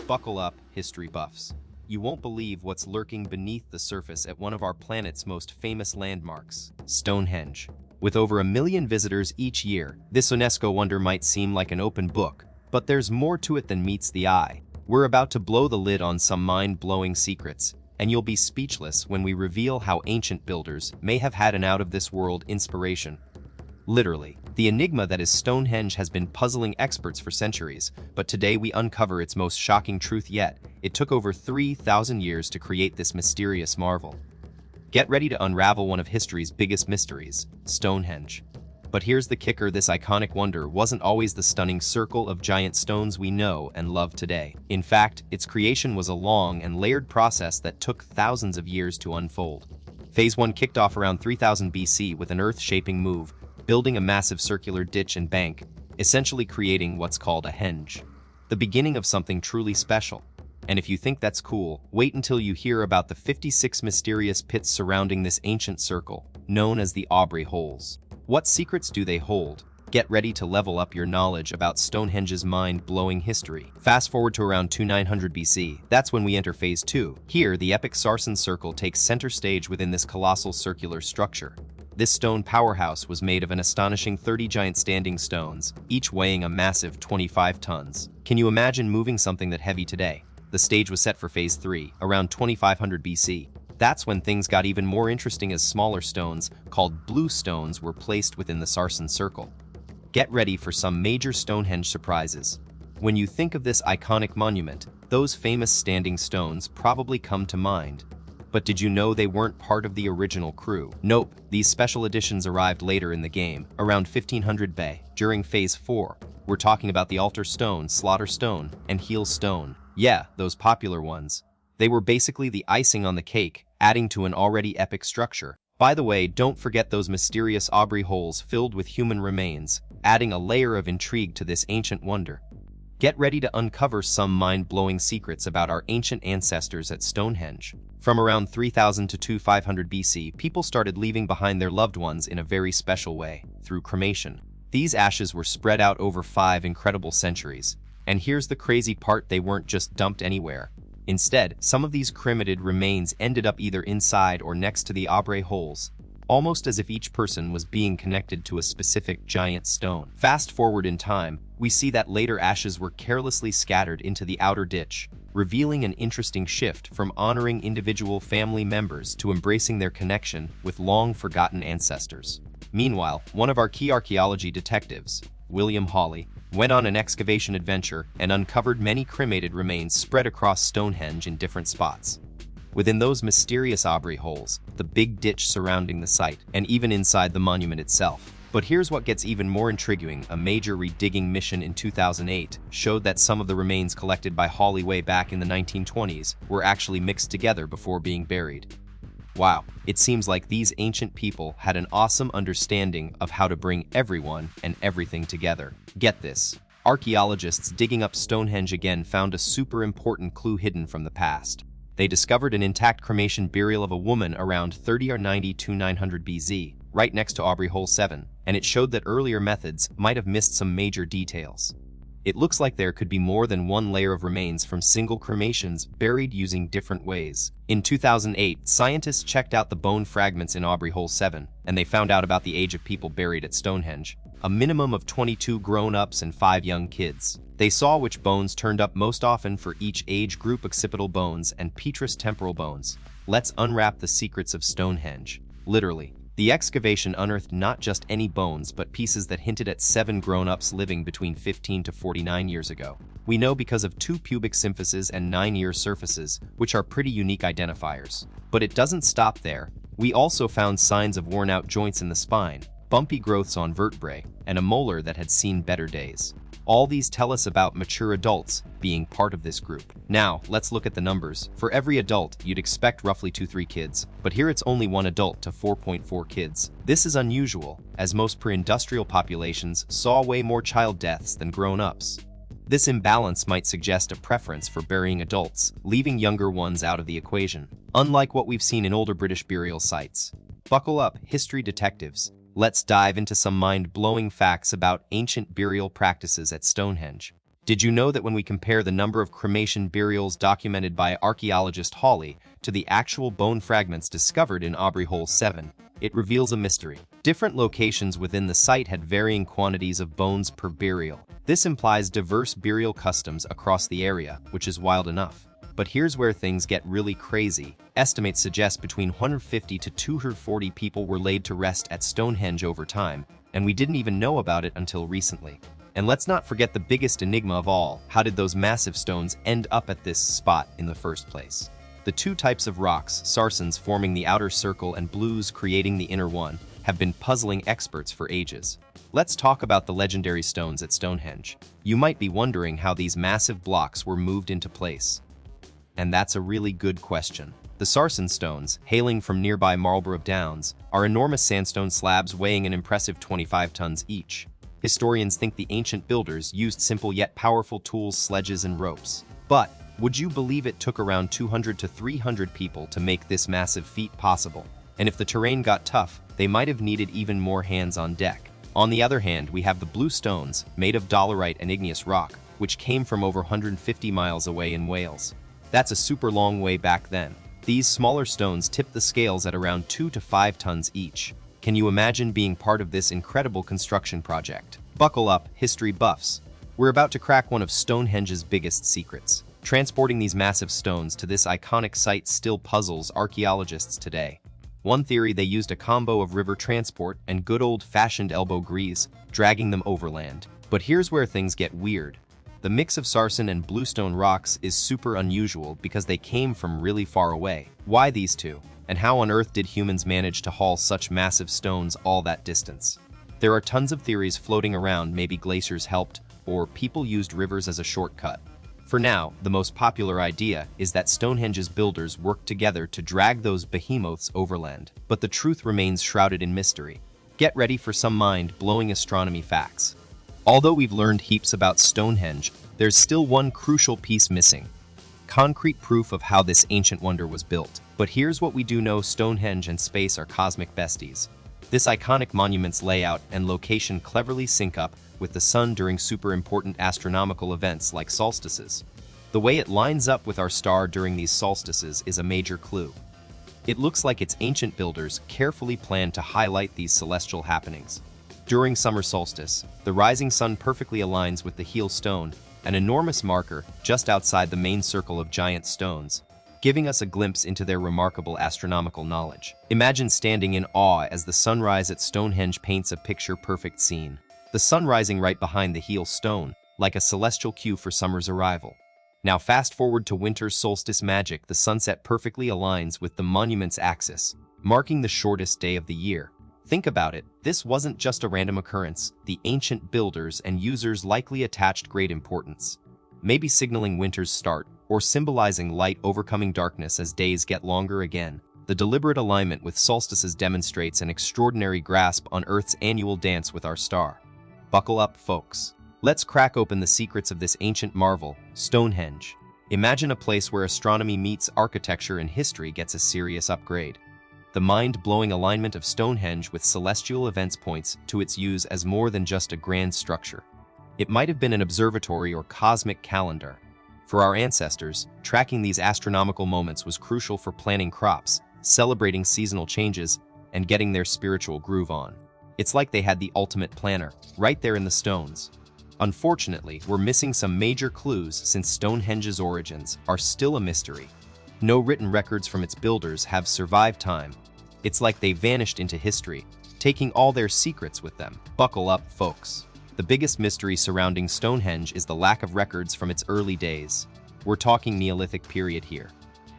Buckle up, history buffs. You won't believe what's lurking beneath the surface at one of our planet's most famous landmarks, Stonehenge. With over 1 million visitors each year, this UNESCO wonder might seem like an open book, but there's more to it than meets the eye. We're about to blow the lid on some mind-blowing secrets, and you'll be speechless when we reveal how ancient builders may have had an out-of-this-world inspiration. Literally, the enigma that is Stonehenge has been puzzling experts for centuries, but today we uncover its most shocking truth yet. It took over 3,000 years to create this mysterious marvel. Get ready to unravel one of history's biggest mysteries, Stonehenge. But here's the kicker: this iconic wonder wasn't always the stunning circle of giant stones we know and love today. In fact, its creation was a long and layered process that took thousands of years to unfold. Phase 1 kicked off around 3000 BC with an earth-shaping move, building a massive circular ditch and bank, essentially creating what's called a henge. The beginning of something truly special. And if you think that's cool, wait until you hear about the 56 mysterious pits surrounding this ancient circle, known as the Aubrey Holes. What secrets do they hold? Get ready to level up your knowledge about Stonehenge's mind-blowing history. Fast forward to around 2900 BC, that's when we enter Phase 2. Here, the epic Sarsen circle takes center stage within this colossal circular structure. This stone powerhouse was made of an astonishing 30 giant standing stones, each weighing a massive 25 tons. Can you imagine moving something that heavy today? The stage was set for Phase 3, around 2500 BC. That's when things got even more interesting as smaller stones, called bluestones, were placed within the Sarsen circle. Get ready for some major Stonehenge surprises. When you think of this iconic monument, those famous standing stones probably come to mind. But did you know they weren't part of the original crew? Nope, these special editions arrived later in the game, around 1500 BC, during Phase 4. We're talking about the altar stone, slaughter stone, and heel stone. Yeah, those popular ones. They were basically the icing on the cake, adding to an already epic structure. By the way, don't forget those mysterious Aubrey holes filled with human remains, adding a layer of intrigue to this ancient wonder. Get ready to uncover some mind-blowing secrets about our ancient ancestors at Stonehenge. From around 3000 to 2500 BC, people started leaving behind their loved ones in a very special way, through cremation. These ashes were spread out over 5 incredible centuries. And here's the crazy part: they weren't just dumped anywhere. Instead, some of these cremated remains ended up either inside or next to the Aubrey holes, almost as if each person was being connected to a specific giant stone. Fast forward in time, we see that later ashes were carelessly scattered into the outer ditch, revealing an interesting shift from honoring individual family members to embracing their connection with long-forgotten ancestors. Meanwhile, one of our key archaeology detectives, William Hawley, went on an excavation adventure and uncovered many cremated remains spread across Stonehenge in different spots. Within those mysterious Aubrey holes, the big ditch surrounding the site, and even inside the monument itself. But here's what gets even more intriguing: a major redigging mission in 2008 showed that some of the remains collected by Hawley way back in the 1920s were actually mixed together before being buried. Wow, it seems like these ancient people had an awesome understanding of how to bring everyone and everything together. Get this. Archaeologists digging up Stonehenge again found a super important clue hidden from the past. They discovered an intact cremation burial of a woman around 30 or 90 to 900 BC, right next to Aubrey Hole 7, and it showed that earlier methods might have missed some major details. It looks like there could be more than one layer of remains from single cremations buried using different ways. In 2008, scientists checked out the bone fragments in Aubrey Hole 7, and they found out about the age of people buried at Stonehenge. A minimum of 22 grown-ups and 5 young kids. They saw which bones turned up most often for each age group: occipital bones and petrous temporal bones. Let's unwrap the secrets of Stonehenge. Literally, the excavation unearthed not just any bones, but pieces that hinted at 7 grown-ups living between 15 to 49 years ago. We know because of 2 pubic symphyses and 9-ear surfaces, which are pretty unique identifiers. But it doesn't stop there. We also found signs of worn-out joints in the spine, bumpy growths on vertebrae, and a molar that had seen better days. All these tell us about mature adults being part of this group. Now, let's look at the numbers. For every adult, you'd expect roughly 2-3 kids, but here it's only 1 adult to 4.4 kids. This is unusual, as most pre-industrial populations saw way more child deaths than grown-ups. This imbalance might suggest a preference for burying adults, leaving younger ones out of the equation, unlike what we've seen in older British burial sites. Buckle up, history detectives. Let's dive into some mind-blowing facts about ancient burial practices at Stonehenge. Did you know that when we compare the number of cremation burials documented by archaeologist Hawley to the actual bone fragments discovered in Aubrey Hole 7, it reveals a mystery. Different locations within the site had varying quantities of bones per burial. This implies diverse burial customs across the area, which is wild enough. But here's where things get really crazy. Estimates suggest between 150 to 240 people were laid to rest at Stonehenge over time, and we didn't even know about it until recently. And let's not forget the biggest enigma of all: how did those massive stones end up at this spot in the first place? The two types of rocks, sarsens forming the outer circle and blues creating the inner one, have been puzzling experts for ages. Let's talk about the legendary stones at Stonehenge. You might be wondering how these massive blocks were moved into place. And that's a really good question. The sarsen stones, hailing from nearby Marlborough Downs, are enormous sandstone slabs weighing an impressive 25 tons each. Historians think the ancient builders used simple yet powerful tools, sledges, and ropes. But would you believe it took around 200 to 300 people to make this massive feat possible? And if the terrain got tough, they might have needed even more hands on deck. On the other hand, we have the bluestones, made of dolerite and igneous rock, which came from over 150 miles away in Wales. That's a super long way back then. These smaller stones tip the scales at around 2 to 5 tons each. Can you imagine being part of this incredible construction project? Buckle up, history buffs. We're about to crack one of Stonehenge's biggest secrets. Transporting these massive stones to this iconic site still puzzles archaeologists today. One theory: they used a combo of river transport and good old-fashioned elbow grease, dragging them overland. But here's where things get weird. The mix of sarsen and bluestone rocks is super unusual because they came from really far away. Why these two? And how on earth did humans manage to haul such massive stones all that distance? There are tons of theories floating around. Maybe glaciers helped, or people used rivers as a shortcut. For now, the most popular idea is that Stonehenge's builders worked together to drag those behemoths overland. But the truth remains shrouded in mystery. Get ready for some mind-blowing astronomy facts. Although we've learned heaps about Stonehenge, there's still one crucial piece missing: concrete proof of how this ancient wonder was built. But here's what we do know: Stonehenge and space are cosmic besties. This iconic monument's layout and location cleverly sync up with the sun during super important astronomical events like solstices. The way it lines up with our star during these solstices is a major clue. It looks like its ancient builders carefully planned to highlight these celestial happenings. During summer solstice, the rising sun perfectly aligns with the heel stone, an enormous marker just outside the main circle of giant stones, giving us a glimpse into their remarkable astronomical knowledge. Imagine standing in awe as the sunrise at Stonehenge paints a picture-perfect scene. The sun rising right behind the heel stone, like a celestial cue for summer's arrival. Now fast forward to winter's solstice magic. The sunset perfectly aligns with the monument's axis, marking the shortest day of the year. Think about it, this wasn't just a random occurrence. The ancient builders and users likely attached great importance, maybe signaling winter's start, or symbolizing light overcoming darkness as days get longer again. The deliberate alignment with solstices demonstrates an extraordinary grasp on Earth's annual dance with our star. Buckle up, folks. Let's crack open the secrets of this ancient marvel, Stonehenge. Imagine a place where astronomy meets architecture and history gets a serious upgrade. The mind-blowing alignment of Stonehenge with celestial events points to its use as more than just a grand structure. It might have been an observatory or cosmic calendar. For our ancestors, tracking these astronomical moments was crucial for planning crops, celebrating seasonal changes, and getting their spiritual groove on. It's like they had the ultimate planner, right there in the stones. Unfortunately, we're missing some major clues since Stonehenge's origins are still a mystery. No written records from its builders have survived time. It's like they vanished into history, taking all their secrets with them. Buckle up, folks. The biggest mystery surrounding Stonehenge is the lack of records from its early days. We're talking Neolithic period here.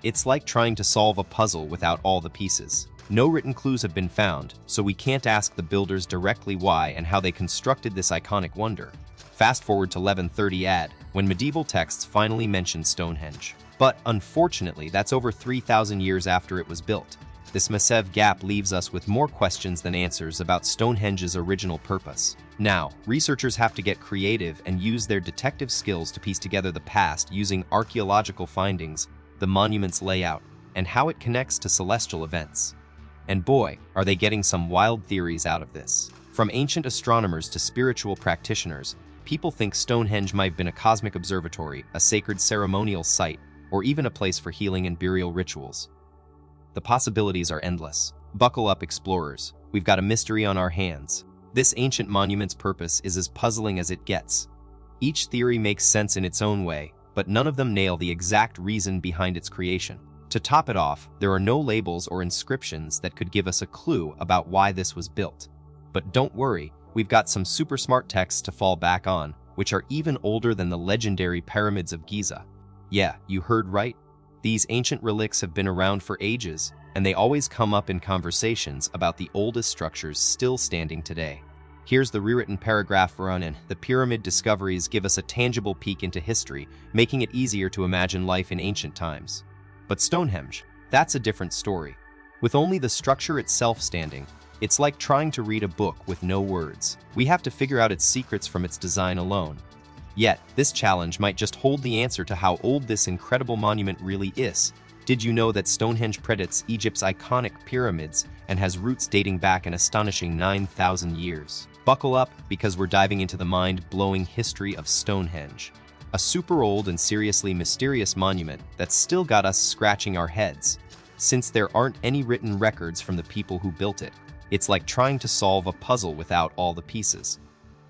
It's like trying to solve a puzzle without all the pieces. No written clues have been found, so we can't ask the builders directly why and how they constructed this iconic wonder. Fast forward to 1130 AD, when medieval texts finally mention Stonehenge. But unfortunately, that's over 3,000 years after it was built. This massive gap leaves us with more questions than answers about Stonehenge's original purpose. Now, researchers have to get creative and use their detective skills to piece together the past using archaeological findings, the monument's layout, and how it connects to celestial events. And boy, are they getting some wild theories out of this. From ancient astronomers to spiritual practitioners, People think Stonehenge might have been a cosmic observatory, a sacred ceremonial site, or even a place for healing and burial rituals. The possibilities are endless. Buckle up, explorers. We've got a mystery on our hands. This ancient monument's purpose is as puzzling as it gets. Each theory makes sense in its own way, but none of them nail the exact reason behind its creation. To top it off, there are no labels or inscriptions that could give us a clue about why this was built. But don't worry, we've got some super smart texts to fall back on, which are even older than the legendary pyramids of Giza. Yeah, you heard right. These ancient relics have been around for ages, and they always come up in conversations about the oldest structures still standing today. Here's the rewritten paragraph run in. The pyramid discoveries give us a tangible peek into history, making it easier to imagine life in ancient times. But Stonehenge, that's a different story. With only the structure itself standing, it's like trying to read a book with no words. We have to figure out its secrets from its design alone. Yet, this challenge might just hold the answer to how old this incredible monument really is. Did you know that Stonehenge predates Egypt's iconic pyramids and has roots dating back an astonishing 9,000 years? Buckle up, because we're diving into the mind-blowing history of Stonehenge. A super old and seriously mysterious monument that's still got us scratching our heads. Since there aren't any written records from the people who built it, it's like trying to solve a puzzle without all the pieces.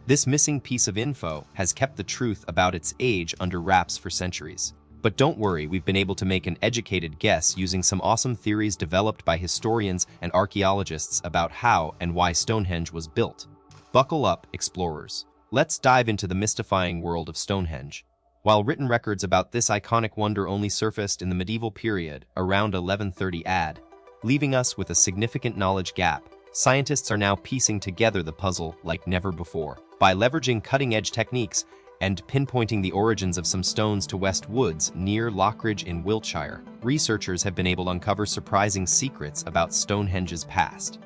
This missing piece of info has kept the truth about its age under wraps for centuries. But don't worry, we've been able to make an educated guess using some awesome theories developed by historians and archaeologists about how and why Stonehenge was built. Buckle up, explorers. Let's dive into the mystifying world of Stonehenge. While written records about this iconic wonder only surfaced in the medieval period, around 1130 AD, leaving us with a significant knowledge gap, scientists are now piecing together the puzzle like never before. By leveraging cutting-edge techniques and pinpointing the origins of some stones to West Woods near Lockridge in Wiltshire, researchers have been able to uncover surprising secrets about Stonehenge's past.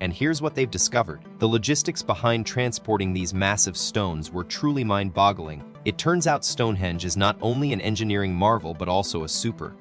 And here's what they've discovered. The logistics behind transporting these massive stones were truly mind-boggling. It turns out Stonehenge is not only an engineering marvel but also a super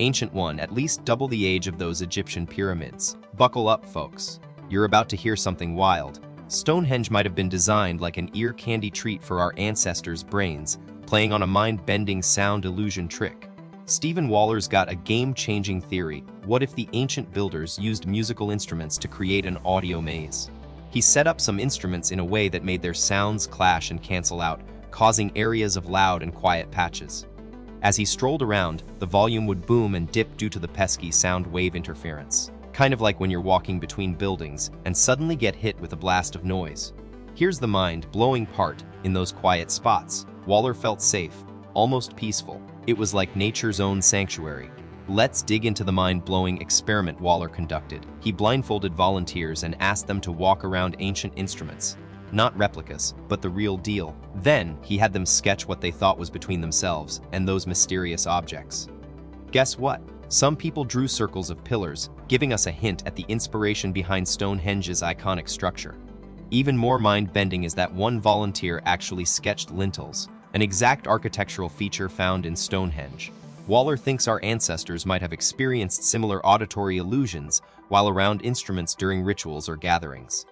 ancient one, at least double the age of those Egyptian pyramids. Buckle up, folks. You're about to hear something wild. Stonehenge might have been designed like an ear candy treat for our ancestors' brains, playing on a mind-bending sound illusion trick. Stephen Waller's got a game-changing theory. What if the ancient builders used musical instruments to create an audio maze? He set up some instruments in a way that made their sounds clash and cancel out, causing areas of loud and quiet patches. As he strolled around, the volume would boom and dip due to the pesky sound wave interference. Kind of like when you're walking between buildings and suddenly get hit with a blast of noise. Here's the mind-blowing part. In those quiet spots, Waller felt safe, almost peaceful. It was like nature's own sanctuary. Let's dig into the mind-blowing experiment Waller conducted. He blindfolded volunteers and asked them to walk around ancient instruments. Not replicas, but the real deal. Then, he had them sketch what they thought was between themselves and those mysterious objects. Guess what? Some people drew circles of pillars, giving us a hint at the inspiration behind Stonehenge's iconic structure. Even more mind-bending is that one volunteer actually sketched lintels, an exact architectural feature found in Stonehenge. Waller thinks our ancestors might have experienced similar auditory illusions while around instruments during rituals or gatherings.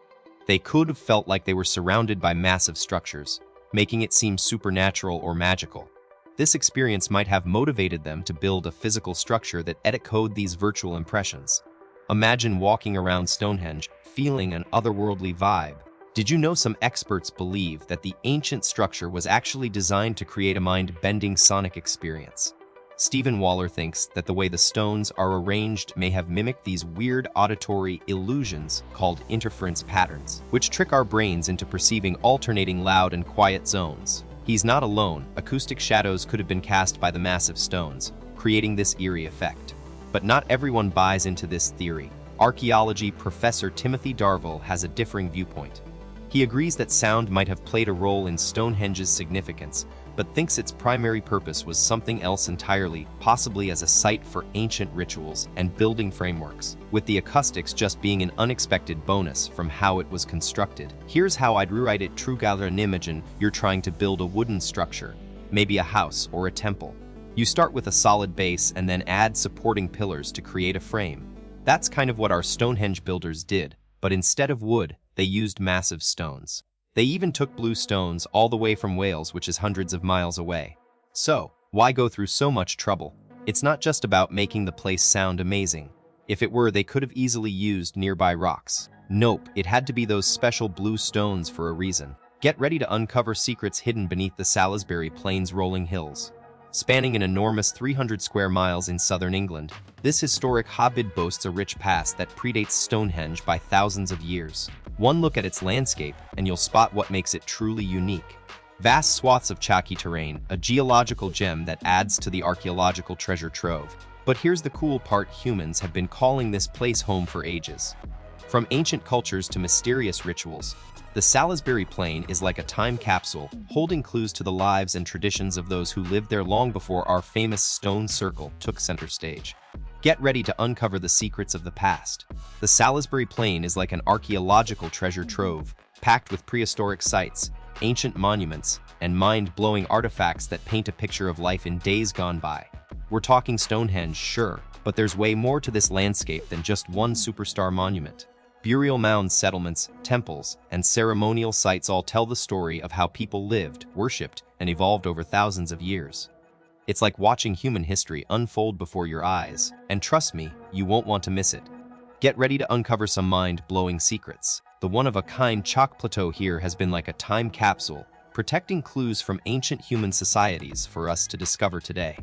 They could have felt like they were surrounded by massive structures, making it seem supernatural or magical. This experience might have motivated them to build a physical structure that encoded these virtual impressions. Imagine walking around Stonehenge, feeling an otherworldly vibe. Did you know some experts believe that the ancient structure was actually designed to create a mind-bending sonic experience? Stephen Waller thinks that the way the stones are arranged may have mimicked these weird auditory illusions called interference patterns, which trick our brains into perceiving alternating loud and quiet zones. He's not alone. Acoustic shadows could have been cast by the massive stones, creating this eerie effect. But not everyone buys into this theory. Archaeology professor Timothy Darville has a differing viewpoint. He agrees that sound might have played a role in Stonehenge's significance, but thinks its primary purpose was something else entirely, possibly as a site for ancient rituals and building frameworks, with the acoustics just being an unexpected bonus from how it was constructed. Here's how I'd rewrite it. Imagine you're trying to build a wooden structure, maybe a house or a temple. You start with a solid base and then add supporting pillars to create a frame. That's kind of what our Stonehenge builders did, but instead of wood, they used massive stones. They even took blue stones all the way from Wales, which is hundreds of miles away. So, why go through so much trouble? It's not just about making the place sound amazing. If it were, they could have easily used nearby rocks. Nope, it had to be those special blue stones for a reason. Get ready to uncover secrets hidden beneath the Salisbury Plains rolling hills. Spanning an enormous 300 square miles in southern England, this historic hotbed boasts a rich past that predates Stonehenge by thousands of years. One look at its landscape, and you'll spot what makes it truly unique. Vast swaths of chalky terrain, a geological gem that adds to the archaeological treasure trove. But here's the cool part: humans have been calling this place home for ages. From ancient cultures to mysterious rituals, the Salisbury Plain is like a time capsule, holding clues to the lives and traditions of those who lived there long before our famous stone circle took center stage. Get ready to uncover the secrets of the past. The Salisbury Plain is like an archaeological treasure trove, packed with prehistoric sites, ancient monuments, and mind-blowing artifacts that paint a picture of life in days gone by. We're talking Stonehenge, sure, but there's way more to this landscape than just one superstar monument. Burial mounds, settlements, temples, and ceremonial sites all tell the story of how people lived, worshipped, and evolved over thousands of years. It's like watching human history unfold before your eyes, and trust me, you won't want to miss it. Get ready to uncover some mind-blowing secrets. The one-of-a-kind chalk plateau here has been like a time capsule, protecting clues from ancient human societies for us to discover today.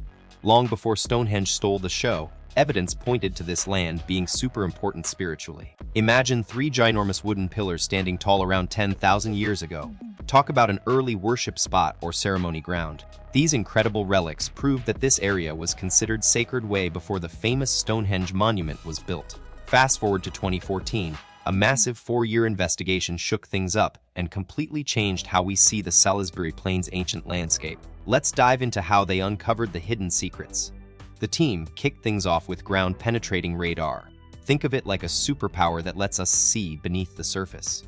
Long before Stonehenge stole the show, evidence pointed to this land being super important spiritually. Imagine 3 ginormous wooden pillars standing tall around 10,000 years ago. Talk about an early worship spot or ceremony ground. These incredible relics prove that this area was considered sacred way before the famous Stonehenge monument was built. Fast forward to 2014, a massive 4-year investigation shook things up and completely changed how we see the Salisbury Plains' ancient landscape. Let's dive into how they uncovered the hidden secrets. The team kicked things off with ground-penetrating radar. Think of it like a superpower that lets us see beneath the surface.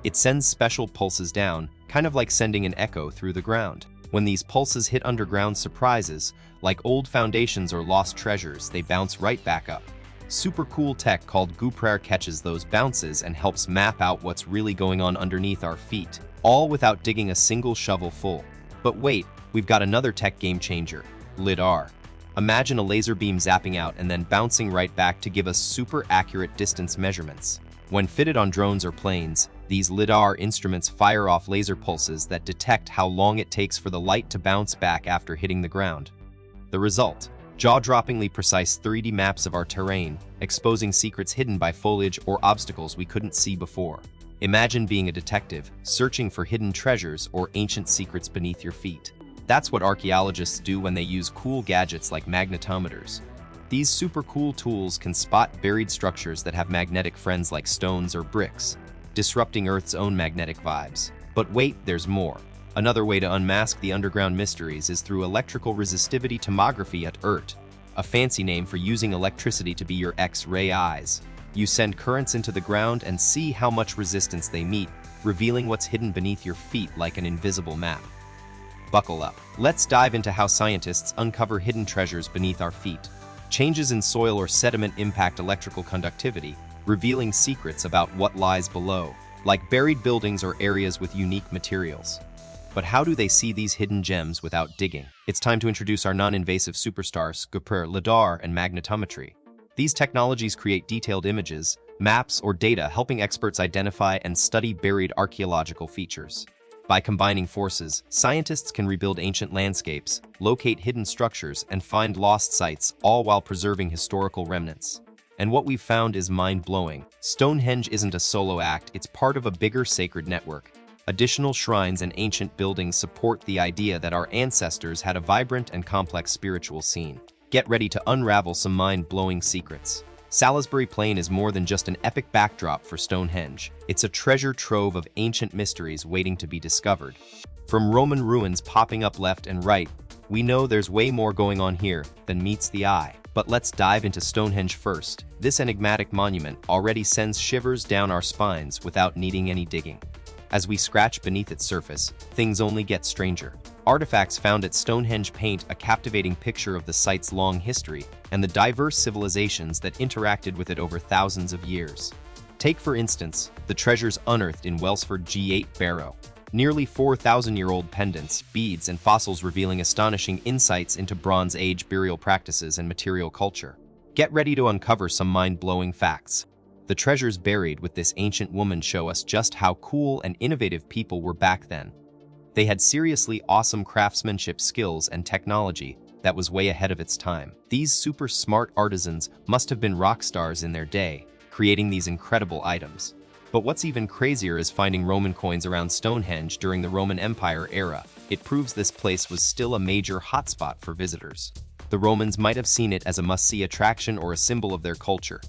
It sends special pulses down, kind of like sending an echo through the ground. When these pulses hit underground surprises, like old foundations or lost treasures, they bounce right back up. Super cool tech called Guprar catches those bounces and helps map out what's really going on underneath our feet, all without digging a single shovel full. But wait, we've got another tech game changer, LiDAR. Imagine a laser beam zapping out and then bouncing right back to give us super accurate distance measurements. When fitted on drones or planes, these LiDAR instruments fire off laser pulses that detect how long it takes for the light to bounce back after hitting the ground. The result: jaw-droppingly precise 3D maps of our terrain, exposing secrets hidden by foliage or obstacles we couldn't see before. Imagine being a detective, searching for hidden treasures or ancient secrets beneath your feet. That's what archaeologists do when they use cool gadgets like magnetometers. These super cool tools can spot buried structures that have magnetic friends like stones or bricks, disrupting Earth's own magnetic vibes. But wait, there's more. Another way to unmask the underground mysteries is through electrical resistivity tomography at ERT, a fancy name for using electricity to be your X-ray eyes. You send currents into the ground and see how much resistance they meet, revealing what's hidden beneath your feet like an invisible map. Buckle up. Let's dive into how scientists uncover hidden treasures beneath our feet. Changes in soil or sediment impact electrical conductivity, revealing secrets about what lies below, like buried buildings or areas with unique materials. But how do they see these hidden gems without digging? It's time to introduce our non-invasive superstars, Guprar, LiDAR, and magnetometry. These technologies create detailed images, maps, or data, helping experts identify and study buried archaeological features. By combining forces, scientists can rebuild ancient landscapes, locate hidden structures, and find lost sites, all while preserving historical remnants. And what we've found is mind-blowing. Stonehenge isn't a solo act, it's part of a bigger sacred network. Additional shrines and ancient buildings support the idea that our ancestors had a vibrant and complex spiritual scene. Get ready to unravel some mind-blowing secrets. Salisbury Plain is more than just an epic backdrop for Stonehenge. It's a treasure trove of ancient mysteries waiting to be discovered. From Roman ruins popping up left and right, we know there's way more going on here than meets the eye. But let's dive into Stonehenge first. This enigmatic monument already sends shivers down our spines without needing any digging. As we scratch beneath its surface, things only get stranger. Artifacts found at Stonehenge paint a captivating picture of the site's long history and the diverse civilizations that interacted with it over thousands of years. Take, for instance, the treasures unearthed in Welsford G8 Barrow. Nearly 4,000-year-old pendants, beads, and fossils revealing astonishing insights into Bronze Age burial practices and material culture. Get ready to uncover some mind-blowing facts. The treasures buried with this ancient woman show us just how cool and innovative people were back then. They had seriously awesome craftsmanship skills and technology that was way ahead of its time. These super smart artisans must have been rock stars in their day, creating these incredible items. But what's even crazier is finding Roman coins around Stonehenge during the Roman Empire era. It proves this place was still a major hotspot for visitors. The Romans might have seen it as a must-see attraction or a symbol of their culture.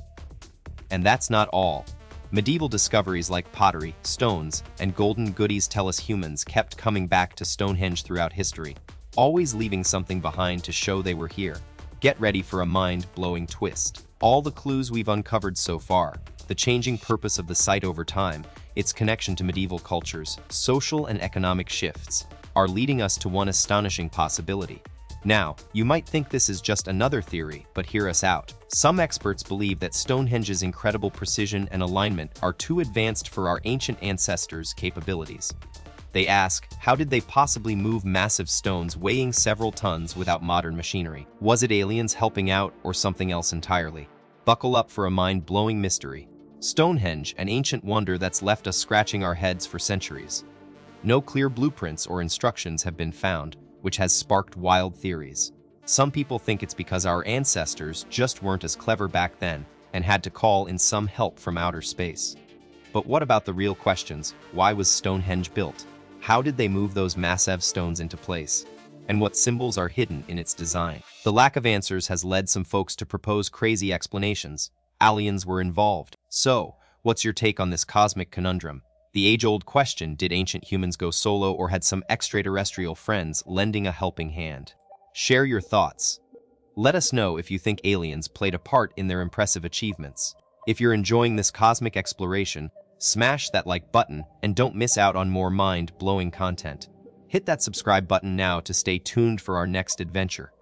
And that's not all. Medieval discoveries like pottery, stones, and golden goodies tell us humans kept coming back to Stonehenge throughout history, always leaving something behind to show they were here. Get ready for a mind-blowing twist. All the clues we've uncovered so far, the changing purpose of the site over time, its connection to medieval cultures, social and economic shifts, are leading us to one astonishing possibility. Now, you might think this is just another theory, but hear us out. Some experts believe that Stonehenge's incredible precision and alignment are too advanced for our ancient ancestors' capabilities. They ask, how did they possibly move massive stones weighing several tons without modern machinery? Was it aliens helping out or something else entirely? Buckle up for a mind-blowing mystery. Stonehenge, an ancient wonder that's left us scratching our heads for centuries. No clear blueprints or instructions have been found, which has sparked wild theories. Some people think it's because our ancestors just weren't as clever back then and had to call in some help from outer space. But what about the real questions? Why was Stonehenge built? How did they move those massive stones into place? And what symbols are hidden in its design? The lack of answers has led some folks to propose crazy explanations. Aliens were involved. So, what's your take on this cosmic conundrum? The age-old question, did ancient humans go solo or had some extraterrestrial friends lending a helping hand? Share your thoughts. Let us know if you think aliens played a part in their impressive achievements. If you're enjoying this cosmic exploration, smash that like button and don't miss out on more mind-blowing content. Hit that subscribe button now to stay tuned for our next adventure.